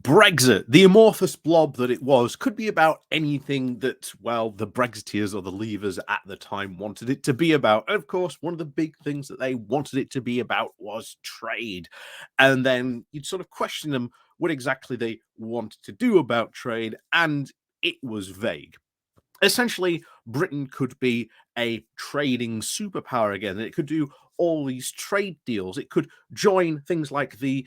Brexit, the amorphous blob that it was, could be about anything that, well, the Brexiteers or the Leavers at the time wanted it to be about. And of course, one of the big things that they wanted it to be about was trade. And then you'd sort of question them what exactly they wanted to do about trade, and it was vague. Essentially, Britain could be a trading superpower again, and it could do all these trade deals. It could join things like the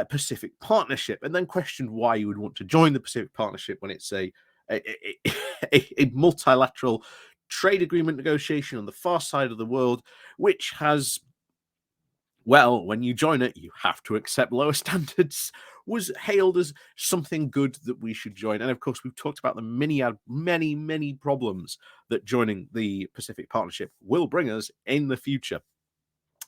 Pacific Partnership, and then question why you would want to join the Pacific Partnership when it's a, a multilateral trade agreement negotiation on the far side of the world, which has, well, when you join it, you have to accept lower standards, was hailed as something good that we should join. And of course, we've talked about the many problems that joining the Pacific Partnership will bring us in the future.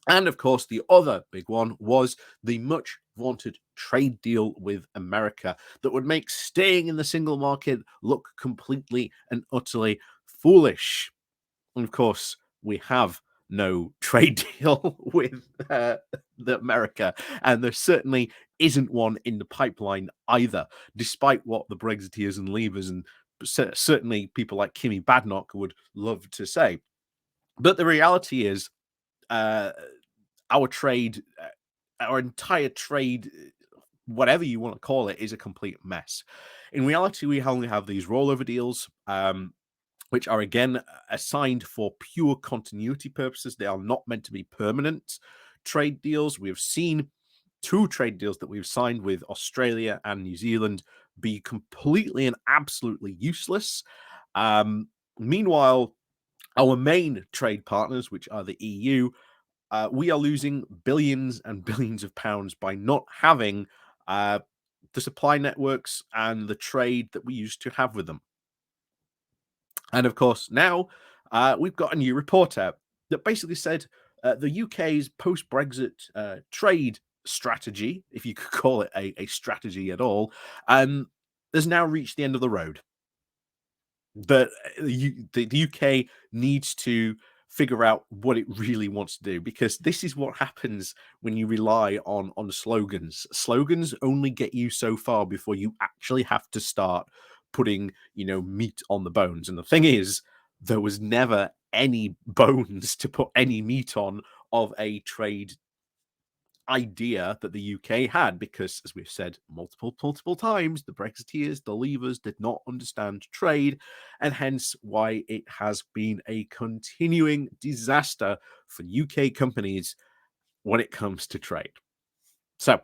And of course, the other big one was the much vaunted trade deal with America that would make staying in the single market look completely and utterly foolish. And of course, we have no trade deal with America, and there certainly isn't one in the pipeline either, despite what the Brexiteers and Leavers and certainly people like Kimmy Badenoch would love to say. But the reality is, our trade, our entire trade, whatever you want to call it, is a complete mess. In reality, we only have these rollover deals, which are again assigned for pure continuity purposes. They are not meant to be permanent trade deals. We have seen two trade deals that we've signed with Australia and New Zealand be completely and absolutely useless. Meanwhile, our main trade partners, which are the EU, we are losing billions and billions of pounds by not having the supply networks and the trade that we used to have with them. And of course, now we've got a new report out that basically said the UK's post-Brexit trade strategy, if you could call it a strategy at all, has now reached the end of the road. That the UK needs to figure out what it really wants to do, because this is what happens when you rely on slogans. Slogans only get you so far before you actually have to start putting, meat on the bones. And the thing is, there was never any bones to put any meat on of a trade idea that the UK had, because, as we've said multiple times, the Brexiteers, the Leavers, did not understand trade, and hence why it has been a continuing disaster for UK companies when it comes to trade. So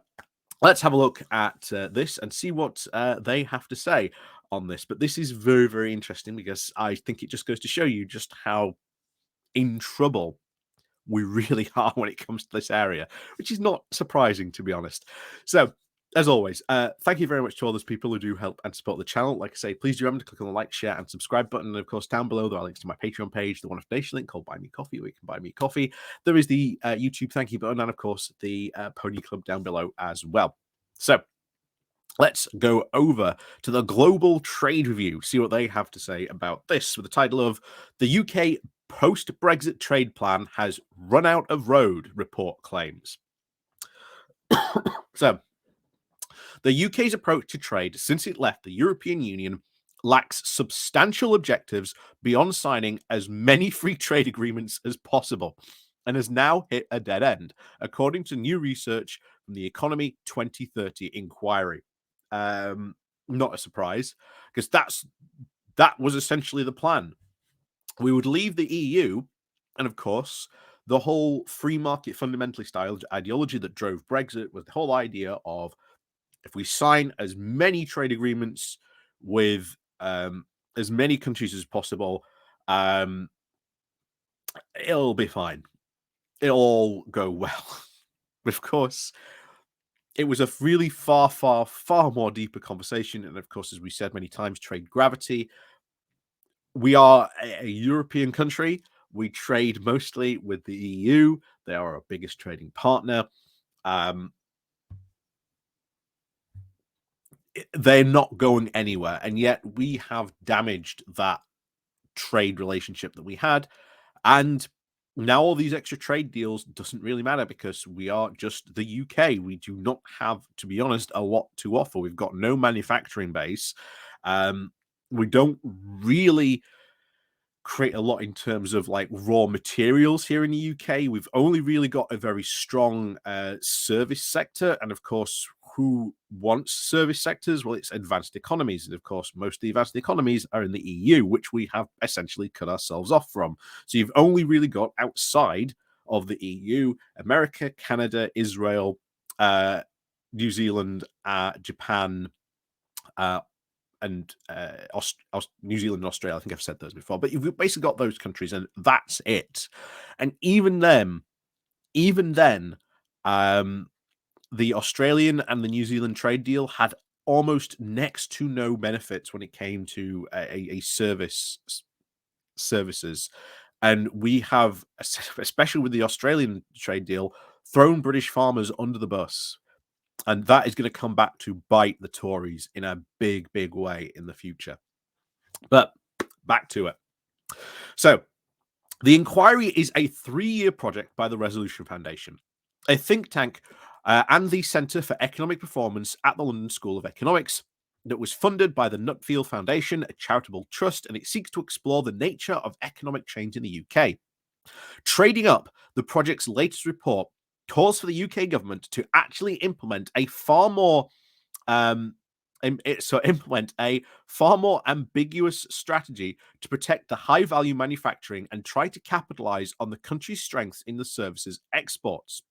let's have a look at this and see what they have to say on this. But this is very interesting, because I think it just goes to show you just how in trouble we really are when it comes to this area, which is not surprising, to be honest. So, as always, thank you very much to all those people who do help and support the channel. Like I say, please do remember to click on the like, share, and subscribe button. And of course, down below, there are links to my Patreon page, the one-off donation link called Buy Me Coffee, where you can buy me coffee. There is the YouTube thank you button, and of course, the Pony Club down below as well. So, let's go over to the Global Trade Review, see what they have to say about this, with the title of "The UK Post-Brexit Trade Plan Has Run Out of Road," report claims. So, the UK's approach to trade since it left the European Union lacks substantial objectives beyond signing as many free trade agreements as possible, and has now hit a dead end, according to new research from the Economy 2030 inquiry. Not a surprise, because that was essentially the plan. We would leave the EU, and of course, the whole free market fundamentally style ideology that drove Brexit was the whole idea of, if we sign as many trade agreements with as many countries as possible, it'll be fine. It'll all go well. But of course, it was a really far more deeper conversation. And of course, as we said many times, trade gravity. We are a European country. We trade mostly with the EU. They are our biggest trading partner. They're not going anywhere. And yet we have damaged that trade relationship that we had. And Now all these extra trade deals doesn't really matter because we are just the UK. We do not have, to be honest, a lot to offer. We've got no manufacturing base. Um, we don't really create a lot in terms of like raw materials here in the UK. We've only really got a very strong service sector, and of course, who wants service sectors? Well, it's advanced economies, and of course, most of the advanced economies are in the EU, which we have essentially cut ourselves off from. So you've only really got outside of the EU, America, Canada, Israel, New Zealand, Japan, uh, and New Zealand and Australia. I think I've said those before, but you've basically got those countries, and that's it. And even then, um, the Australian and the New Zealand trade deal had almost next to no benefits when it came to a services, and we have, especially with the Australian trade deal, thrown British farmers under the bus. And that is going to come back to bite the Tories in a big, big way in the future. But back to it. So, the inquiry is a 3-year project by the Resolution Foundation, a think tank and the Centre for Economic Performance at the London School of Economics that was funded by the Nuffield Foundation, a charitable trust, and it seeks to explore the nature of economic change in the UK. Trading Up, the project's latest report, calls for the UK government to actually implement a far more ambiguous strategy to protect the high value manufacturing and try to capitalize on the country's strengths in the services exports.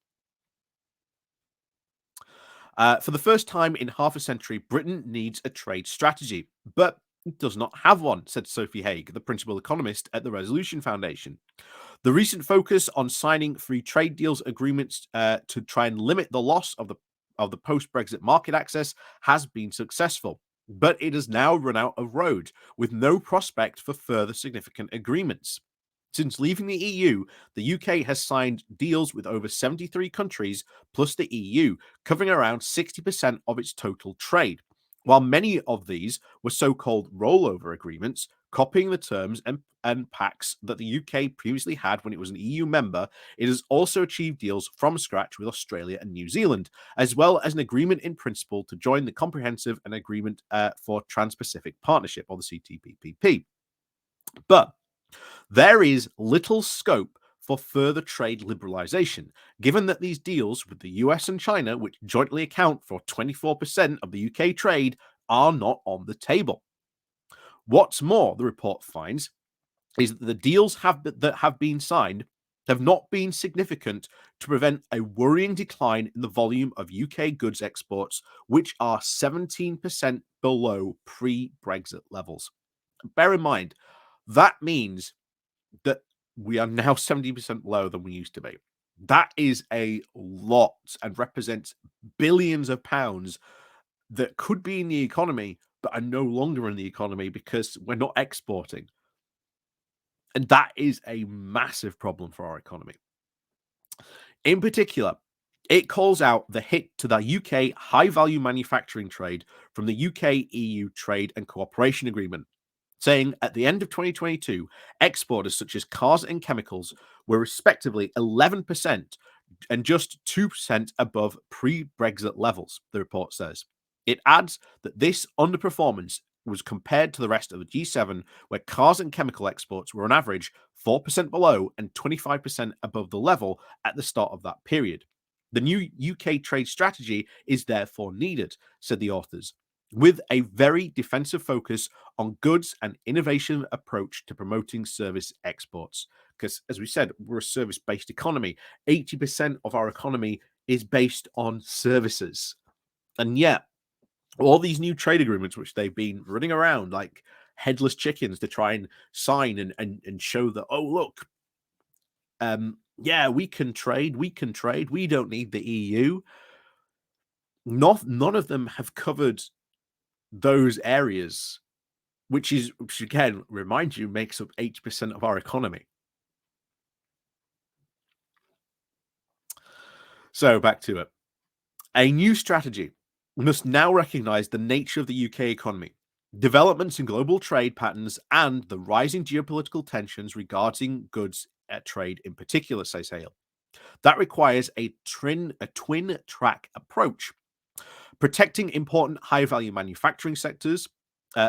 For the first time in half a century, Britain needs a trade strategy, but it does not have one, said Sophie Haig, the principal economist at the Resolution Foundation. The recent focus on signing free trade deals agreements to try and limit the loss of the post-Brexit market access has been successful, but it has now run out of road with no prospect for further significant agreements. Since leaving the EU, the UK has signed deals with over 73 countries plus the EU, covering around 60% of its total trade. While many of these were so-called rollover agreements, copying the terms and pacts that the UK previously had when it was an EU member, it has also achieved deals from scratch with Australia and New Zealand, as well as an agreement in principle to join the Comprehensive and Agreement for Trans-Pacific Partnership, or the CTPPP. But there is little scope for further trade liberalization, given that these deals with the US and China, which jointly account for 24% of the UK trade, are not on the table. What's more, the report finds, is that the deals that have been signed have not been significant to prevent a worrying decline in the volume of UK goods exports, which are 17% below pre-Brexit levels. Bear in mind, that means that we are now 70% lower than we used to be. That is a lot and represents billions of pounds that could be in the economy, but are no longer in the economy because we're not exporting. And that is a massive problem for our economy. In particular, it calls out the hit to the UK high value manufacturing trade from the UK EU Trade and Cooperation Agreement, saying at the end of 2022, exporters such as cars and chemicals were respectively 11% and just 2% above pre-Brexit levels, the report says. It adds that this underperformance was compared to the rest of the G7, where cars and chemical exports were on average 4% below and 25% above the level at the start of that period. The new UK trade strategy is therefore needed, said the authors, with a very defensive focus on goods and innovation approach to promoting service exports. Because, as we said, we're a service-based economy. 80% of our economy is based on services. And yet, all these new trade agreements, which they've been running around like headless chickens to try and sign and show that, oh, look, yeah, we can trade, we don't need the EU. None of them have covered those areas, which again, remind you, makes up 80% of our economy. So back to it. A new strategy must now recognize the nature of the UK economy, developments in global trade patterns, and the rising geopolitical tensions regarding goods trade in particular, says Hale. That requires a twin track approach, protecting important high value manufacturing sectors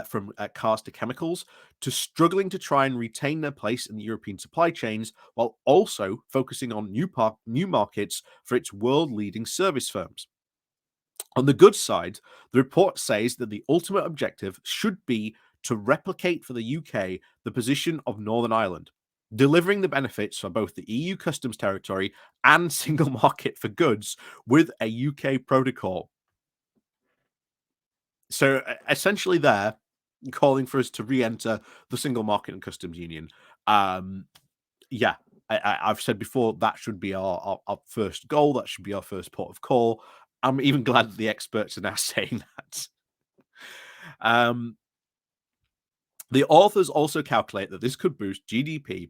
from cars to chemicals, to struggling to try and retain their place in the European supply chains while also focusing on new markets for its world leading service firms. On the goods side, the report says that the ultimate objective should be to replicate for the UK the position of Northern Ireland, delivering the benefits for both the EU customs territory and single market for goods with a UK protocol. So essentially, they're calling for us to re-enter the single market and customs union. Um, yeah, I've said before that should be our first goal. That should be our first port of call. I'm even glad that the experts are now saying that. Um, the authors also calculate that this could boost GDP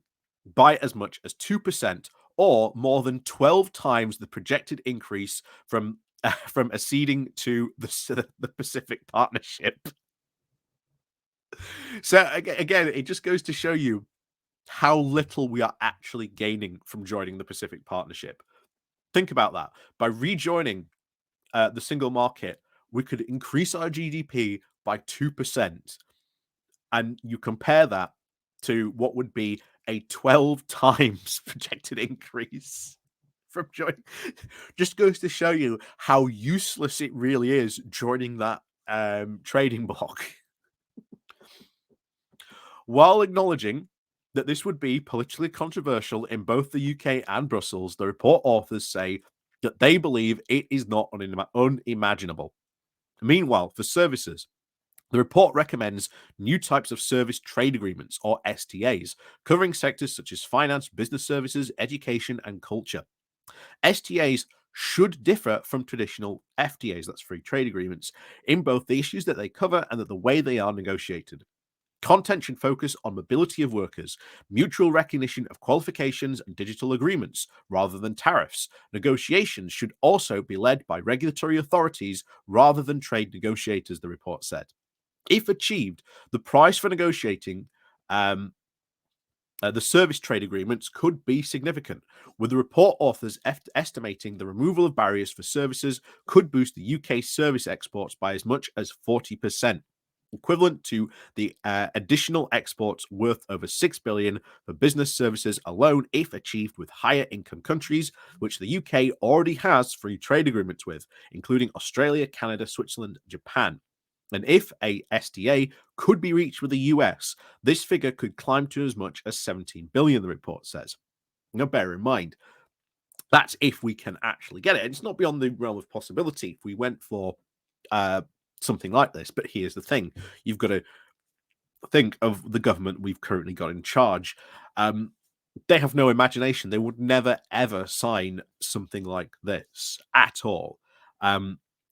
by as much as 2%, or more than 12 times the projected increase from acceding to the Pacific Partnership. So again, it just goes to show you how little we are actually gaining from joining the Pacific Partnership. Think about that. By rejoining the single market, we could increase our GDP by 2%. And you compare that to what would be a 12 times projected increase from joining. Just goes to show you how useless it really is joining that trading bloc. While acknowledging that this would be politically controversial in both the UK and Brussels, the report authors say that they believe it is not unimaginable. Meanwhile, for services, the report recommends new types of service trade agreements, or STAs, covering sectors such as finance, business services, education, and culture. STAs should differ from traditional FTAs, that's free trade agreements, in both the issues that they cover and the way they are negotiated. Content should focus on mobility of workers, mutual recognition of qualifications, and digital agreements, rather than tariffs. Negotiations should also be led by regulatory authorities rather than trade negotiators, the report said. If achieved, the price for negotiating the service trade agreements could be significant, with the report authors estimating the removal of barriers for services could boost the UK service exports by as much as 40%. Equivalent to the additional exports worth over 6 billion for business services alone if achieved with higher income countries, which the UK already has free trade agreements with, including Australia, Canada, Switzerland, Japan. And if a STA could be reached with the US, this figure could climb to as much as 17 billion, the report says. Now, bear in mind, that's if we can actually get it. It's not beyond the realm of possibility if we went for something like this. But here's the thing: you've got to think of the government we've currently got in charge. They have no imagination. They would never ever sign something like this at all.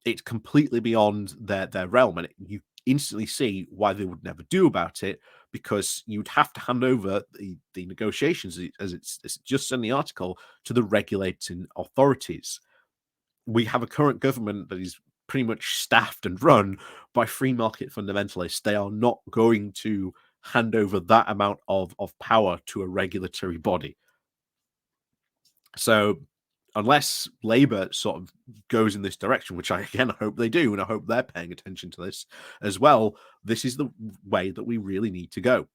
It's completely beyond their realm, and you instantly see why they would never do about it, because you'd have to hand over the negotiations, as it's just in the article, to the regulating authorities. We have a current government that is pretty much staffed and run by free market fundamentalists. They are not going to hand over that amount of power to a regulatory body. So unless Labour sort of goes in this direction, which I again hope they do, and I hope they're paying attention to this as well, this is the way that we really need to go.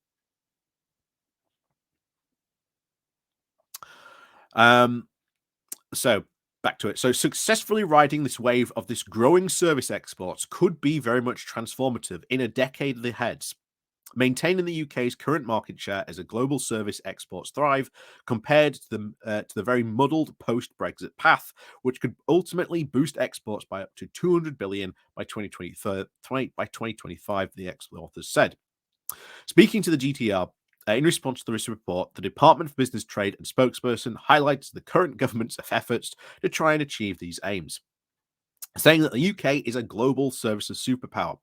So back to it. So successfully riding this wave of this growing service exports could be very much transformative in a decade ahead. Maintaining the UK's current market share as a global service exports thrive, compared to the very muddled post-Brexit path, which could ultimately boost exports by up to 200 billion by 2025, the authors said. Speaking to the GTR, in response to this report, the Department for Business Trade and spokesperson highlights the current government's efforts to try and achieve these aims, saying that the UK is a global services superpower.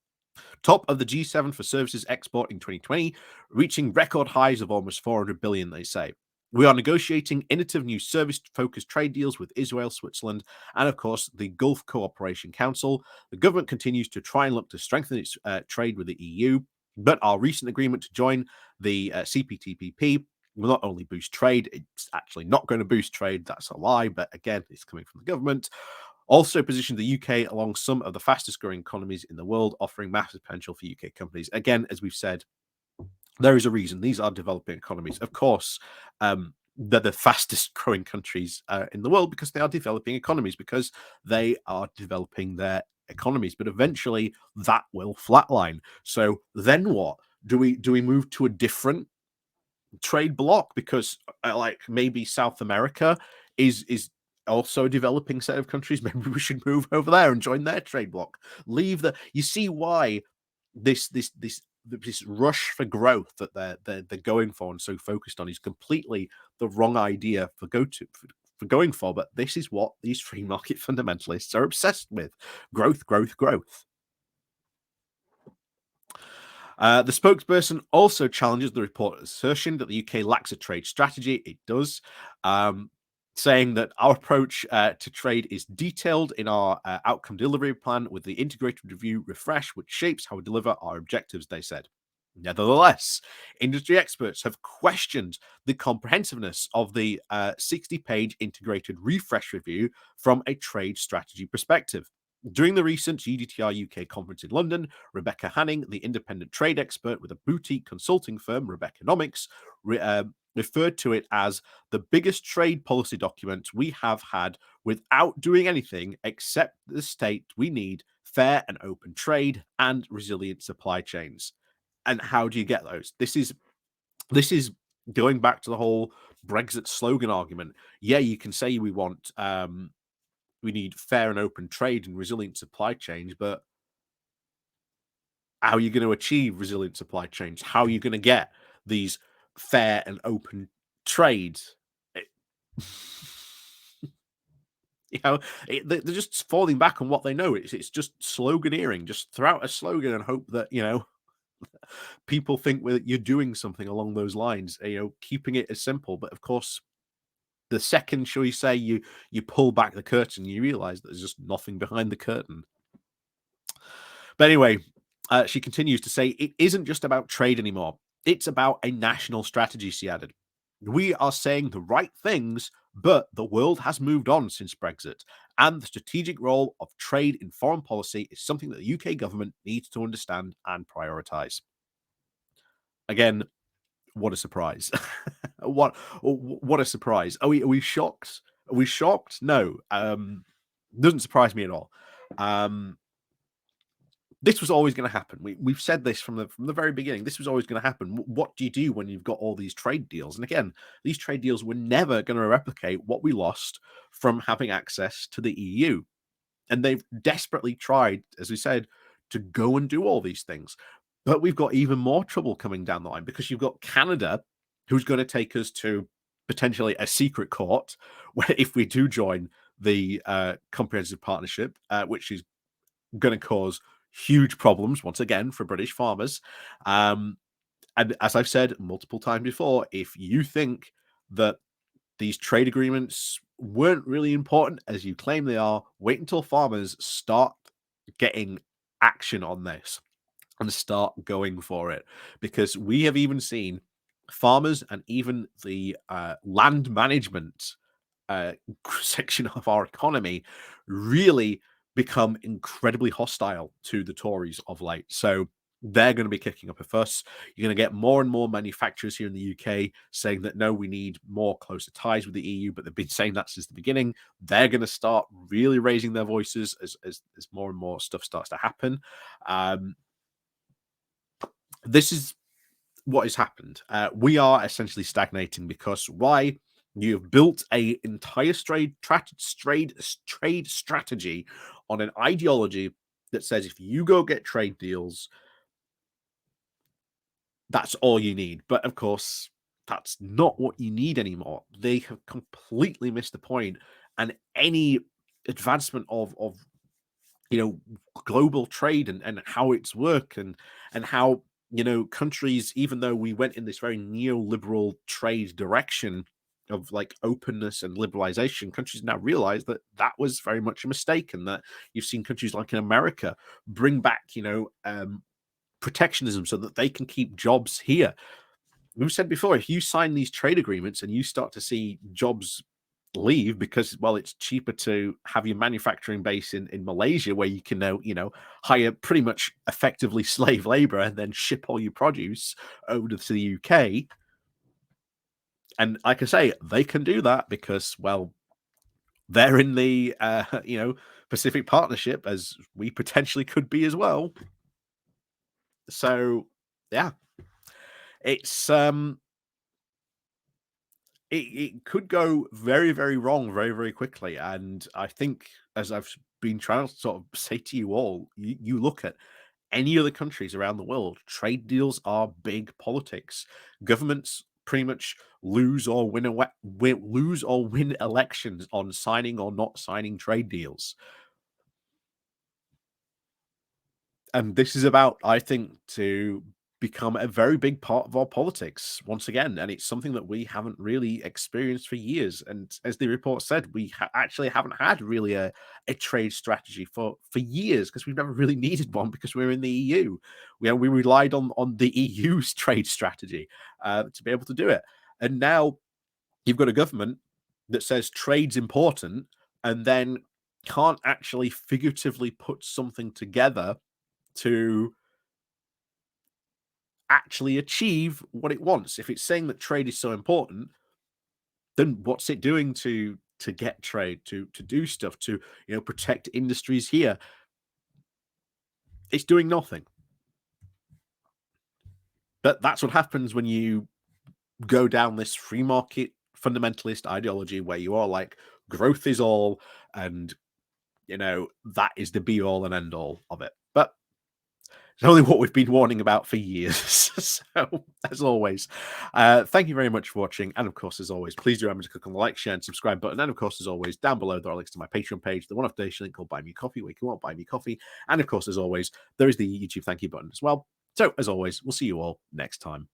Top of the G7 for services export in 2020, reaching record highs of almost 400 billion, they say. We are negotiating innovative new service-focused trade deals with Israel, Switzerland, and of course the Gulf Cooperation Council. The government continues to try and look to strengthen its trade with the EU, but our recent agreement to join the CPTPP will not only boost trade, it's actually not going to boost trade. That's a lie, but again, it's coming from the government. Also positioned the UK along some of the fastest growing economies in the world, offering massive potential for UK companies. Again, as we've said, there is a reason these are developing economies. Of course, they're the fastest growing countries in the world because they are developing economies, because they are developing their economies. But eventually, that will flatline. So then what? Do we move to a different trade bloc because like maybe South America is also a developing set of countries? Maybe we should move over there and join their trade bloc. Leave the You see why this rush for growth that they're going for and so focused on is completely the wrong idea for going for. But this is what these free market fundamentalists are obsessed with: growth, growth, growth. The spokesperson also challenges the report's assertion that the UK lacks a trade strategy. It does, um, saying that our approach to trade is detailed in our outcome delivery plan with the integrated review refresh, which shapes how we deliver our objectives, they said. Nevertheless, industry experts have questioned the comprehensiveness of the 60-page integrated refresh review from a trade strategy perspective. During the recent GDTR UK conference in London, Rebecca Hanning, the independent trade expert with a boutique consulting firm, Rebeccanomics, referred to it as the biggest trade policy document we have had without doing anything except the state we need fair and open trade and resilient supply chains. And how do you get those? This is going back to the whole Brexit slogan argument. Yeah, you can say we need fair and open trade and resilient supply chains, but how are you going to achieve resilient supply chains? How are you going to get these fair and open trades? It- they're just falling back on what they know. It's just sloganeering. Just throw out a slogan and hope that people think that you're doing something along those lines. Keeping it as simple. But of course, the second, shall we say, you pull back the curtain, you realize that there's just nothing behind the curtain. But anyway, she continues to say it isn't just about trade anymore. It's about a national strategy, she added. We are saying the right things, but the world has moved on since Brexit, and the strategic role of trade in foreign policy is something that the UK government needs to understand and prioritise. Again, what a surprise. What a surprise. Are we shocked? Are we shocked? No. Doesn't surprise me at all. Um this was always going to happen. We've said this from the very beginning. This was always going to happen. What do you do when you've got all these trade deals? And again, these trade deals were never going to replicate what we lost from having access to the EU. And they've desperately tried, as we said, to go and do all these things. But we've got even more trouble coming down the line because you've got Canada, who's going to take us to potentially a secret court, where if we do join the comprehensive partnership, which is going to cause huge problems once again for British farmers. And as I've said multiple times before, if you think that these trade agreements weren't really important as you claim they are, wait until farmers start getting action on this and start going for it. Because we have even seen farmers and even the land management uh, section of our economy really become incredibly hostile to the Tories of late. So they're going to be kicking up a fuss. You're going to get more and more manufacturers here in the UK saying that no, we need more closer ties with the EU, but they've been saying that since the beginning. They're going to start really raising their voices as more and more stuff starts to happen. Um, this is what has happened. We are essentially stagnating because why? You've built a entire trade strategy on an ideology that says if you go get trade deals, that's all you need. But of course, that's not what you need anymore. They have completely missed the point, and any advancement of global trade and how it's work and how countries, even though we went in this very neoliberal trade direction of like openness and liberalization, countries now realize that that was very much a mistake, and that you've seen countries like in America bring back protectionism so that they can keep jobs here. we've said before, if you sign these trade agreements and you start to see jobs leave because, well, it's cheaper to have your manufacturing base in Malaysia where you can now, hire pretty much effectively slave labor and then ship all your produce over to the UK. And like I say, they can do that because, well, they're in the Pacific Partnership, as we potentially could be as well. So yeah, it's it could go very, very wrong very, very quickly. And I think, as I've been trying to sort of say to you all, you look at any other countries around the world, trade deals are big politics. Governments pretty much lose or win elections on signing or not signing trade deals. And this is about, I think, to become a very big part of our politics once again. And it's something that we haven't really experienced for years. And as the report said, we actually haven't had really a trade strategy for years because we've never really needed one because we're in the EU. We relied on the EU's trade strategy to be able to do it. And now you've got a government that says trade's important and then can't actually figuratively put something together to actually achieve what it wants. If it's saying that trade is so important, then what's it doing to get trade, to do stuff, to protect industries here? It's doing nothing. But that's what happens when you go down this free market fundamentalist ideology where you are like growth is all, and that is the be all and end all of it. But it's only what we've been warning about for years. So, as always, thank you very much for watching. And of course, as always, please do remember to click on the like, share, and subscribe button. And of course, as always, down below, there are links to my Patreon page, the one-off donation link called Buy Me Coffee, where you can want Buy Me Coffee. And of course, as always, there is the YouTube thank you button as well. So, as always, we'll see you all next time.